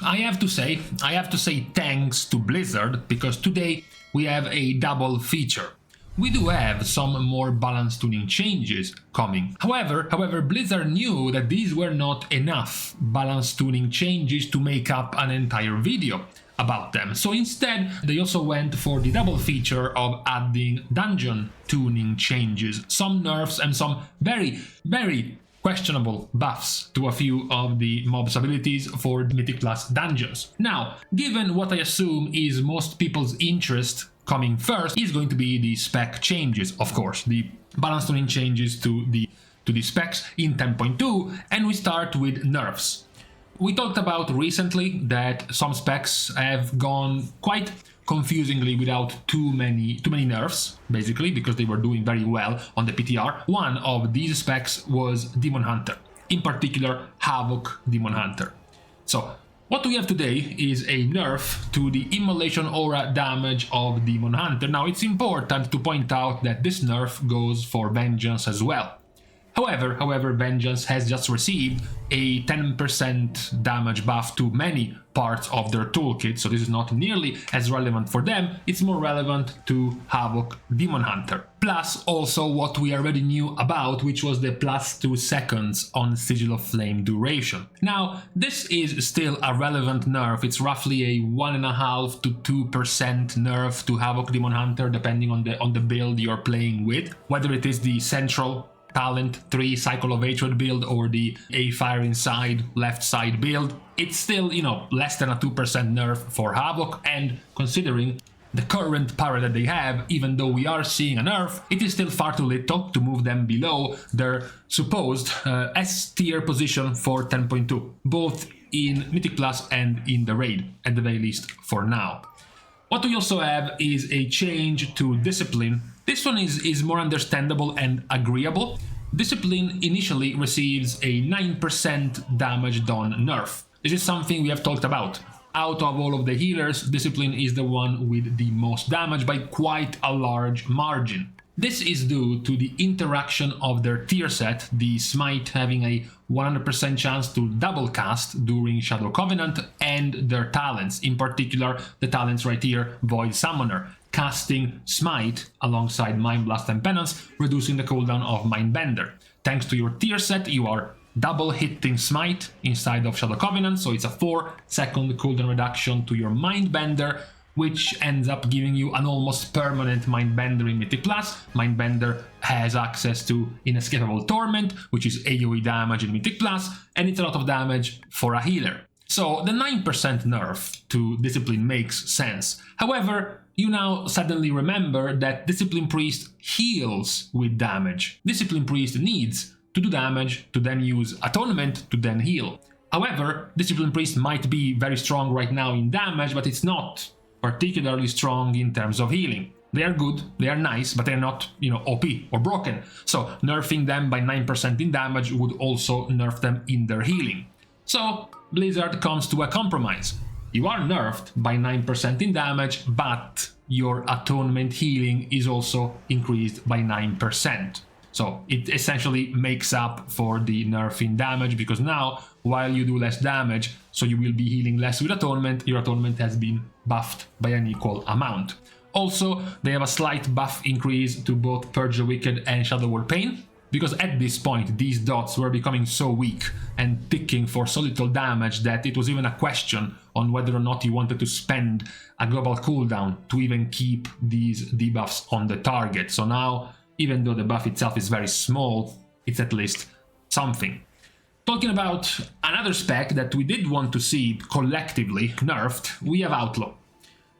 I have to say thanks to Blizzard, because today we have a double feature. We do have some more balance tuning changes coming. However, Blizzard knew that these were not enough balance tuning changes to make up an entire video about them. So instead, they also went for the double feature of adding dungeon tuning changes, some nerfs and some very, very questionable buffs to a few of the mob's abilities for Mythic class dungeons. Now, given what I assume is most people's interest, coming first is going to be the spec changes, of course, the balance tuning changes to the specs in 10.2, and we start with nerfs. We talked about recently that some specs have gone quite confusingly without too many nerfs, basically, because they were doing very well on the PTR. One of these specs was Demon Hunter, in particular Havoc Demon Hunter. So what we have today is a nerf to the Immolation Aura damage of Demon Hunter. Now, it's important to point out that this nerf goes for Vengeance as well. However, Vengeance has just received a 10% damage buff to many parts of their toolkit, so this is not nearly as relevant for them. It's more relevant to Havoc Demon Hunter. Plus also what we already knew about, which was the +2 seconds on Sigil of Flame duration. Now, this is still a relevant nerf. It's roughly a 1.5 to 2% nerf to Havoc Demon Hunter, depending on the build you're playing with, whether it is the central Talent 3 Cycle of Hatred build or the A Fire Inside left side build. It's still, less than a 2% nerf for Havoc, and considering the current power that they have, even though we are seeing a nerf, it is still far too little to move them below their supposed S tier position for 10.2, both in Mythic Plus and in the raid, at the very least for now. What we also have is a change to Discipline. This one is more understandable and agreeable. Discipline initially receives a 9% damage done nerf. This is something we have talked about. Out of all of the healers, Discipline is the one with the most damage by quite a large margin. This is due to the interaction of their tier set, the Smite having a 100% chance to double cast during Shadow Covenant, and their talents, in particular the talents right here, Void Summoner, casting Smite alongside Mind Blast and Penance, reducing the cooldown of Mindbender. Thanks to your tier set, you are double hitting Smite inside of Shadow Covenant, so it's a 4-second cooldown reduction to your Mindbender, which ends up giving you an almost permanent Mindbender in Mythic Plus. Mindbender has access to Inescapable Torment, which is AoE damage in Mythic Plus, and it's a lot of damage for a healer. So the 9% nerf to Discipline makes sense. However, you now suddenly remember that Discipline Priest heals with damage. Discipline Priest needs to do damage to then use Atonement to then heal. However, Discipline Priest might be very strong right now in damage, but it's not particularly strong in terms of healing. They are good, they are nice, but they're not, OP or broken. So nerfing them by 9% in damage would also nerf them in their healing. So Blizzard comes to a compromise. You are nerfed by 9% in damage, but your Atonement healing is also increased by 9%. So it essentially makes up for the nerf in damage, because now, while you do less damage, so you will be healing less with Atonement, your Atonement has been buffed by an equal amount. Also, they have a slight buff increase to both Purge the Wicked and Shadow Wall Pain, because at this point these dots were becoming so weak and ticking for so little damage that it was even a question on whether or not you wanted to spend a global cooldown to even keep these debuffs on the target. So now, even though the buff itself is very small, it's at least something. Talking about another spec that we did want to see collectively nerfed, we have Outlaw.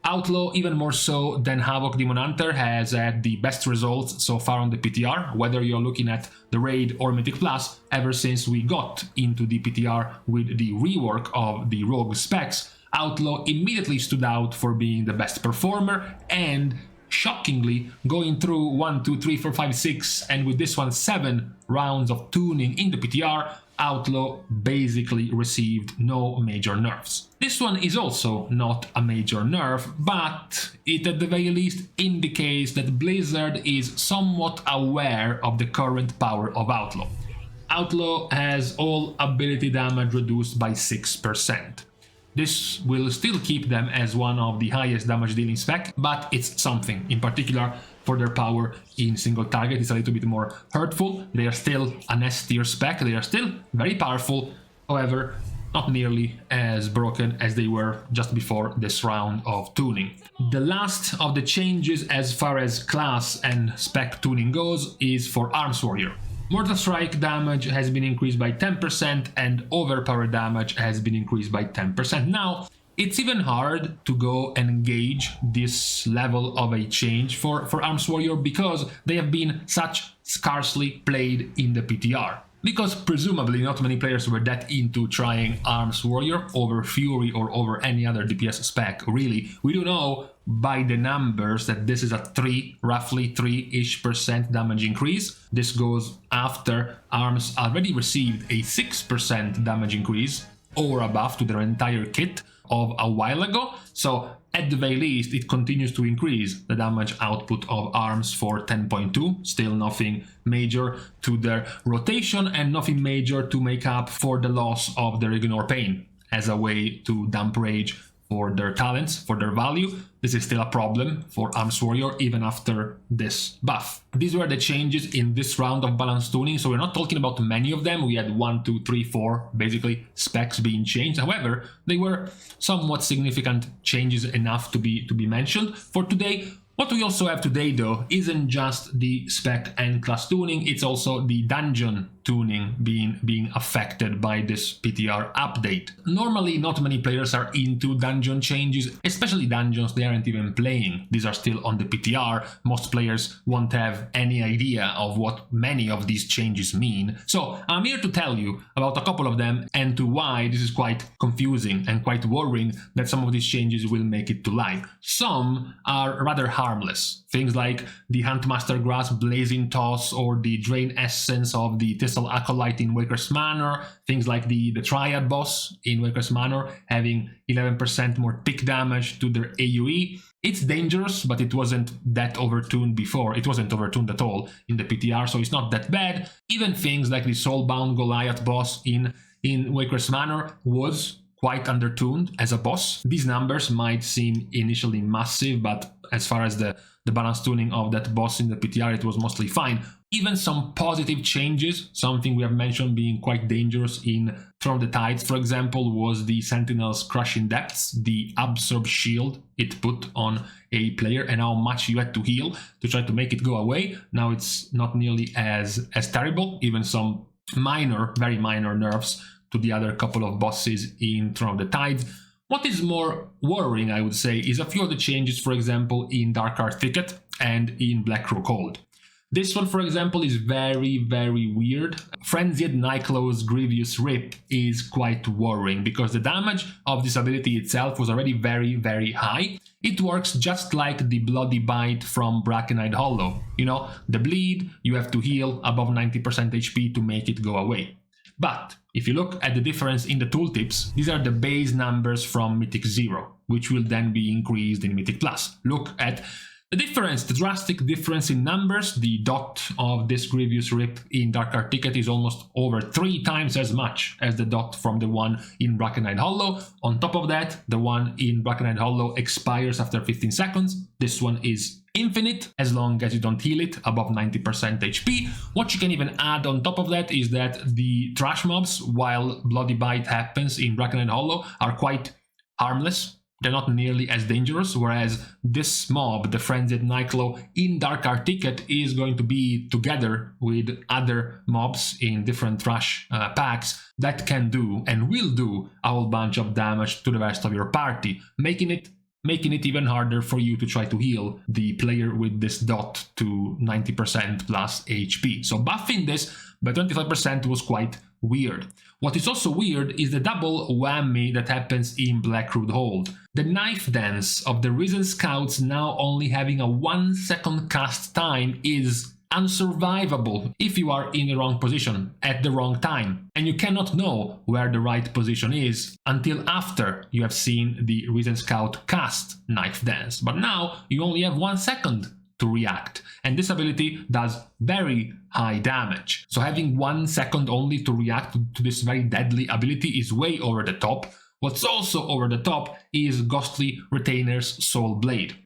Outlaw, even more so than Havoc Demon Hunter, has had the best results so far on the PTR, whether you're looking at the Raid or Mythic Plus, ever since we got into the PTR with the rework of the Rogue specs. Outlaw immediately stood out for being the best performer, and shockingly, going through 1, 2, 3, 4, 5, 6, and with this one 7 rounds of tuning in the PTR, Outlaw basically received no major nerfs. This one is also not a major nerf, but it at the very least indicates that Blizzard is somewhat aware of the current power of Outlaw. Outlaw has all ability damage reduced by 6%. This will still keep them as one of the highest damage dealing spec, but it's something. In particular, for their power in single target, it's a little bit more hurtful. They are still an S tier spec, they are still very powerful, however, not nearly as broken as they were just before this round of tuning. The last of the changes as far as class and spec tuning goes is for Arms Warrior. Mortal Strike damage has been increased by 10% and overpower damage has been increased by 10%. Now, it's even hard to go and gauge this level of a change for Arms Warrior because they have been such scarcely played in the PTR. Because presumably not many players were that into trying Arms Warrior over Fury or over any other DPS spec, really. We do know by the numbers that this is a roughly 3-ish% damage increase. This goes after Arms already received a 6% damage increase or above to their entire kit of a while ago, so at the very least it continues to increase the damage output of Arms for 10.2, still nothing major to their rotation and nothing major to make up for the loss of their Ignore Pain as a way to dump rage for their talents, for their value. This is still a problem for Arms Warrior even after this buff. These were the changes in this round of balance tuning, so we're not talking about many of them. We had 1, 2, 3, 4 basically specs being changed. However, they were somewhat significant changes enough to be mentioned. For today, what we also have today though isn't just the spec and class tuning, it's also the dungeon tuning being affected by this PTR update. Normally not many players are into dungeon changes, especially dungeons they aren't even playing. These are still on the PTR, most players won't have any idea of what many of these changes mean. So I'm here to tell you about a couple of them and to why this is quite confusing and quite worrying that some of these changes will make it to life. Some are rather harmless, things like the Huntmaster Grass Blazing Toss or the Drain Essence of the Thistle Acolyte in Waker's Manor, things like the Triad boss in Waker's Manor having 11% more tick damage to their AoE. It's dangerous, but it wasn't that overtuned before. It wasn't overtuned at all in the PTR, so it's not that bad. Even things like the Soulbound Goliath boss in Waker's Manor was quite undertuned as a boss. These numbers might seem initially massive, but as far as the balance tuning of that boss in the PTR, it was mostly fine. Even some positive changes, something we have mentioned being quite dangerous in Throne of the Tides, for example, was the Sentinel's Crushing Depths, the absorb shield it put on a player and how much you had to heal to try to make it go away. Now it's not nearly as terrible, even some minor, very minor nerfs to the other couple of bosses in Throne of the Tides. What is more worrying, I would say, is a few of the changes, for example, in Darkheart Thicket and in Blackrook Hold. This one, for example, is very, very weird. Frenzied Nyclow's Grievous Rip is quite worrying because the damage of this ability itself was already very, very high. It works just like the Bloody Bite from Brackenide Hollow. You know, the bleed, you have to heal above 90% HP to make it go away. But if you look at the difference in the tooltips, these are the base numbers from Mythic 0, which will then be increased in Mythic Plus. Look at the difference, the drastic difference in numbers. The dot of this Grievous Rip in Darkheart Thicket is almost over 3 times as much as the dot from the one in Brackenide Hollow. On top of that, the one in Brackenide Hollow expires after 15 seconds. This one is infinite as long as you don't heal it above 90% HP. What you can even add on top of that is that the trash mobs, while Bloody Bite happens in Brackenide Hollow, are quite harmless. They're not nearly as dangerous, whereas this mob, the Frenzied Nyclow in Darkheart Thicket, is going to be together with other mobs in different trash packs that can do and will do a whole bunch of damage to the rest of your party, making it even harder for you to try to heal the player with this dot to 90% plus HP. So buffing this by 25% was quite weird. What is also weird is the double whammy that happens in Blackroot Hold. The knife dance of the Risen Scouts now only having a 1 second cast time is unsurvivable if you are in the wrong position at the wrong time, and you cannot know where the right position is until after you have seen the Risen Scout cast Knife Dance. But now you only have 1 second to react, and this ability does very high damage. So having 1 second only to react to this very deadly ability is way over the top. What's also over the top is Ghostly Retainer's Soul Blade.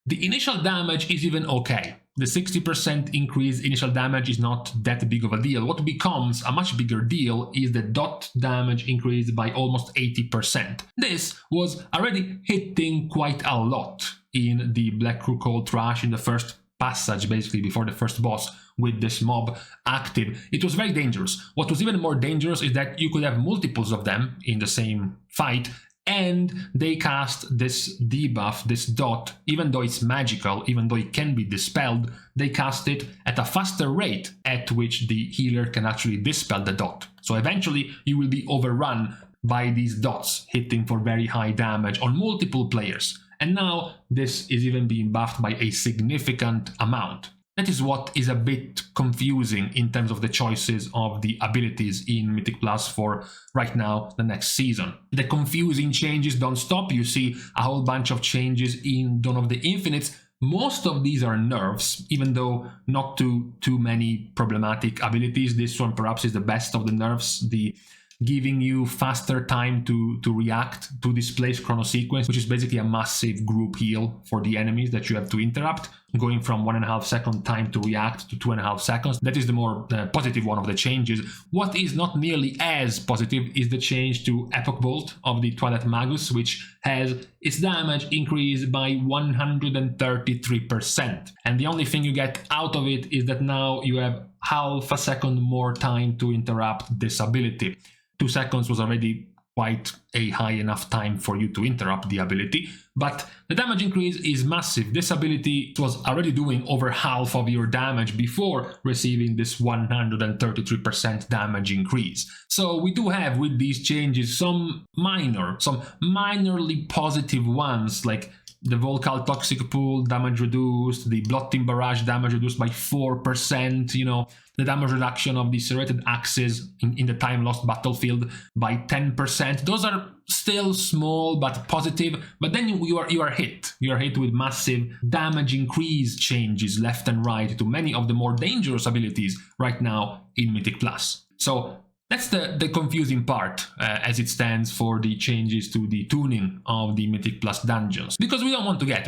The initial damage is even okay. The 60% increase initial damage is not that big of a deal. What becomes a much bigger deal is the dot damage increase by almost 80%. This was already hitting quite a lot in the Black Cold Trash in the first passage, basically before the first boss with this mob active. It was very dangerous. What was even more dangerous is that you could have multiples of them in the same fight, and they cast this debuff, this dot, even though it's magical, even though it can be dispelled, they cast it at a faster rate at which the healer can actually dispel the dot. So eventually you will be overrun by these dots hitting for very high damage on multiple players. And now this is even being buffed by a significant amount. That is what is a bit confusing in terms of the choices of the abilities in Mythic Plus for right now, the next season. The confusing changes don't stop. You see a whole bunch of changes in Dawn of the Infinites. Most of these are nerfs, even though not too many problematic abilities. This one perhaps is the best of the nerfs, the giving you faster time to react to displace chrono sequence, which is basically a massive group heal for the enemies that you have to interrupt, going from 1.5 second time to react to 2.5 seconds. That is the more positive one of the changes. What is not nearly as positive is the change to Epoch Bolt of the Twilight Magus, which has its damage increased by 133%. And the only thing you get out of it is that now you have half a second more time to interrupt this ability. 2 seconds was already quite a high enough time for you to interrupt the ability, but the damage increase is massive. This ability was already doing over half of your damage before receiving this 133% damage increase. So we do have with these changes some minorly positive ones, like the Volcal Toxic Pool damage reduced, the Blotting Barrage damage reduced by 4%, the damage reduction of the Serrated Axes in the Time Lost battlefield by 10%. Those are still small but positive, but then you are hit. You are hit with massive damage increase changes left and right to many of the more dangerous abilities right now in Mythic Plus. So that's the confusing part as it stands for the changes to the tuning of the Mythic Plus dungeons. Because we don't want to get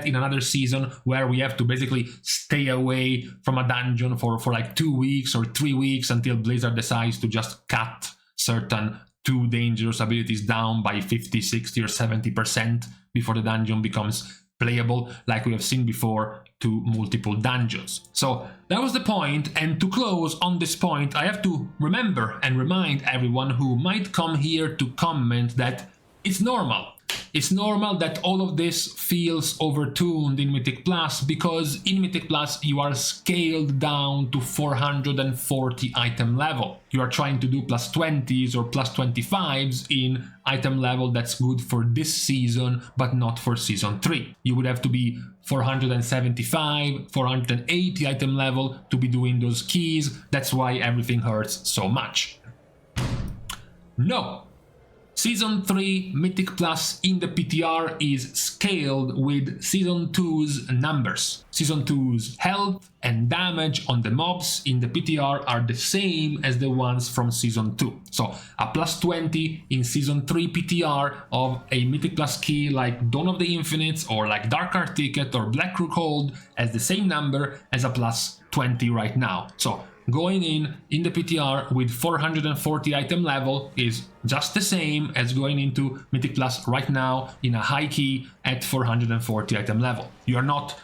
in another season where we have to basically stay away from a dungeon for like 2 weeks or 3 weeks until Blizzard decides to just cut certain too dangerous abilities down by 50, 60 or 70% before the dungeon becomes playable, like we have seen before, to multiple dungeons. So that was the point, and to close on this point, I have to remember and remind everyone who might come here to comment that it's normal. It's normal that all of this feels overtuned in Mythic Plus, because in Mythic Plus you are scaled down to 440 item level. You are trying to do plus 20s or plus 25s in item level that's good for this season, but not for season 3. You would have to be 475, 480 item level to be doing those keys. That's why everything hurts so much. No. Season 3 Mythic Plus in the PTR is scaled with Season 2's numbers. Season 2's health and damage on the mobs in the PTR are the same as the ones from Season 2. So a plus 20 in Season 3 PTR of a Mythic Plus key like Dawn of the Infinites or like Dark Art Ticket or Black Hold has the same number as a plus 20 right now. So going in the PTR with 440 item level is just the same as going into Mythic Plus right now in a high key at 440 item level. You are not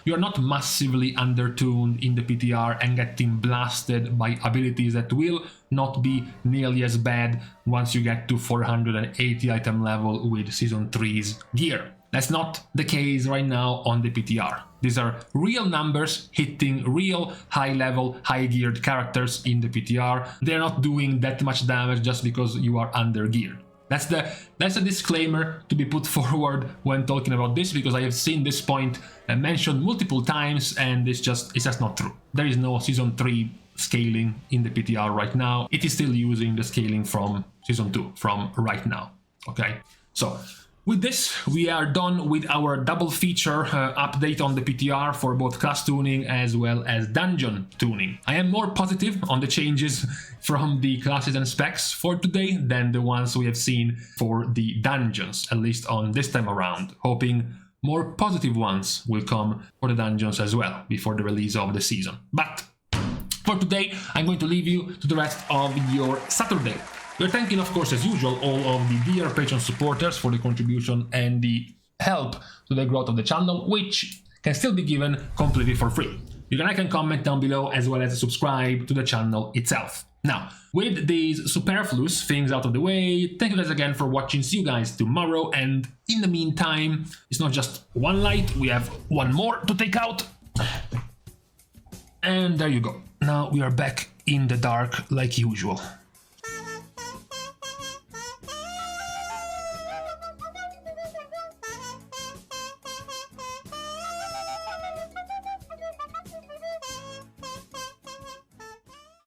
massively undertuned in the PTR and getting blasted by abilities that will not be nearly as bad once you get to 480 item level with Season 3's gear. That's not the case right now on the PTR. These are real numbers hitting real high-level, high-geared characters in the PTR. They're not doing that much damage just because you are under-geared. That's a disclaimer to be put forward when talking about this, because I have seen this point mentioned multiple times, and it's just not true. There is no Season 3 scaling in the PTR right now. It is still using the scaling from Season 2, from right now. Okay? So With this, we are done with our double feature update on the PTR for both class tuning as well as dungeon tuning. I am more positive on the changes from the classes and specs for today than the ones we have seen for the dungeons, at least on this time around, hoping more positive ones will come for the dungeons as well before the release of the season. But for today, I'm going to leave you to the rest of your Saturday. We're thanking, of course, as usual, all of the dear Patreon supporters for the contribution and the help to the growth of the channel, which can still be given completely for free. You can like and comment down below, as well as subscribe to the channel itself. Now, with these superfluous things out of the way, thank you guys again for watching. See you guys tomorrow, and in the meantime, it's not just one light, we have one more to take out. And there you go. Now we are back in the dark like usual.